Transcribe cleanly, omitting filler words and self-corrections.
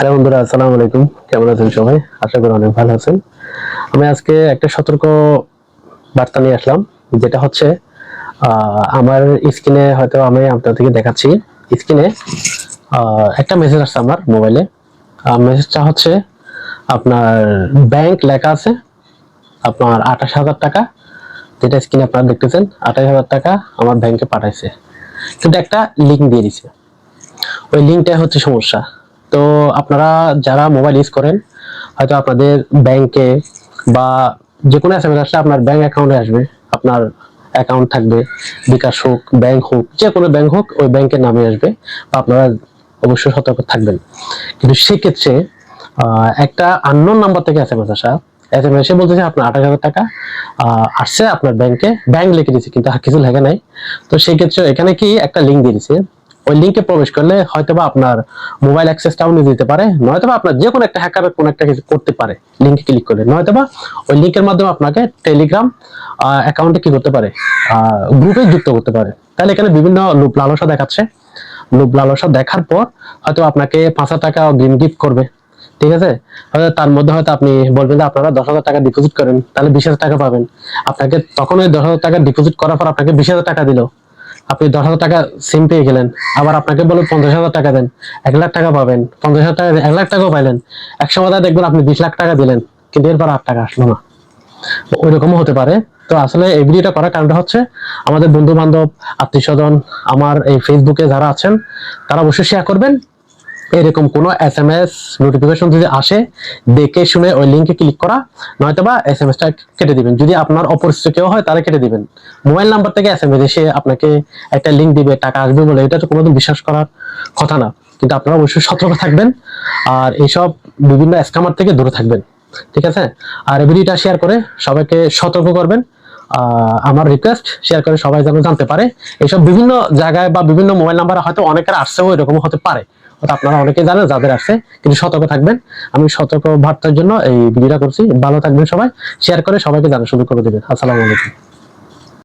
Hello বন্ধুরা, আসসালামু আলাইকুম। কেমন আছেন সবাই? আশা করি অনেক ভালো আছেন। আমি আজকে একটা সতর্ক বার্তা নিয়ে আসলাম, যেটা হচ্ছে আমার স্ক্রিনে হয়তো আমি আপনাদেরকে দেখাচ্ছি। স্ক্রিনে একটা মেসেজ আসছে আমার মোবাইলে। মেসেজটা হচ্ছে আপনার ব্যাংক লেখা আছে, আপনার 28,000 টাকা, যেটা স্ক্রিনে আপনারা দেখতেছেন 28,000 টাকা আমার ব্যাংকে পাঠাইছে, কিন্তু একটা লিঙ্ক দিয়ে দিছে। ওই লিঙ্কটাই হচ্ছে সমস্যা। তো আপনারা যারা মোবাইল ইউজ করেন, হয়তো আপনাদের ব্যাংকে বা যে কোনো এসএমএস আসলে আপনার ব্যাংক অ্যাকাউন্টে আসবে, আপনার অ্যাকাউন্ট থাকবে, বিকাশ হোক, ব্যাংক হোক, যে কোনো ব্যাংক হোক, ওই ব্যাংকের নামে আসবে, আপনারা অবশ্যই সতর্ক থাকবেন। কিন্তু সেক্ষেত্রে একটা আননোন নাম্বার থেকে এসএমএস আসা, এসএমএস এসে বলতেছে আপনার 28,000 টাকা আসছে আপনার ব্যাংকে, ব্যাংক লিখে দিচ্ছে কিন্তু আর কিছু লেখা নাই। তো সেই ক্ষেত্রে এখানে কি একটা লিঙ্ক দিয়ে দিচ্ছে, ওই লিঙ্কে প্রবেশ করলে হয়তোবা আপনার মোবাইল অ্যাক্সেসটাও নিয়ে দিতে পারে, নয়তোবা আপনার যে কোনো একটা হ্যাকার কোনো একটা কিছু করতে পারে লিঙ্কে ক্লিক করলে, নয়তোবা ওই লিঙ্কের মাধ্যমে আপনাকে টেলিগ্রাম অ্যাকাউন্টে কি করতে পারে, গ্রুপে যুক্ত করতে পারে। তাহলে এখানে বিভিন্ন লোভ লালসা দেখাচ্ছে। লোভ লালসা দেখার পর হয়তো আপনাকে 5,000 টাকা অগ্রিম গিফট করবে, ঠিক আছে? হয়তো তার মধ্যে হয়তো আপনি বলবেন যে আপনারা 10,000 টাকা ডিপোজিট করেন, তাহলে 20,000 টাকা পাবেন। আপনাকে তখন ওই 10,000 টাকা ডিপোজিট করার পর আপনাকে 20,000 টাকা দিল, আপনি 10,000 টাকা সিম পেয়ে গেলেন। আবার আপনাকে বলো 50,000 টাকা দেন, 1,00,000 টাকা পাবেন। 50,000 টাকা 1,00,000 টাকাও পাইলেন। এক সময় দেখবেন আপনি 20 লাখ টাকা দিলেন, কিন্তু এরপর 8 টাকা আসলো না। ওইরকমও হতে পারে। তো আসলে এই ভিডিওটা করার কারণটা হচ্ছে আমাদের বন্ধু বান্ধব, আত্মীয় স্বজন, আমার এই ফেসবুকে যারা আছেন, তারা অবশ্যই শেয়ার করবেন। এরকম কোনো এসএমএস নোটিফিকেশন যদি আসে, দেখে শুনে ওই লিঙ্কে ক্লিক করা, নয়তোবা এসএমএসটা কেটে দিবেন। যদি আপনার অপরিচিত কেউ হয় তাহলে কেটে দিবেন। মোবাইল নাম্বার থেকে এসএমএস এসে আপনাকে একটা লিঙ্ক দিবে, টাকা আসবে বলে, এটা তো কোনোদিন বিশ্বাস করার কথা না। কিন্তু আপনারা অবশ্যই সতর্ক থাকবেন আর এইসব বিভিন্ন স্ক্যামার থেকে দূরে থাকবেন, ঠিক আছে? আর এই ভিডিওটা শেয়ার করে সবাইকে সতর্ক করবেন। আমার রিকোয়েস্ট, শেয়ার করে সবাই যেন জানতে পারে। এইসব বিভিন্ন জায়গায় বা বিভিন্ন মোবাইল নাম্বার হয়তো অনেকের আসছেও, এরকম হতে পারে, হয়তো আপনারা অনেকে জানেন যাদের আসছে, কিন্তু সতর্ক থাকবেন। আমি সতর্ক বার্তার জন্য এই ভিডিওটা করছি। ভালো থাকবেন সবাই, শেয়ার করে সবাইকে জানার সুযোগ করে দেবেন। আসসালামু আলাইকুম।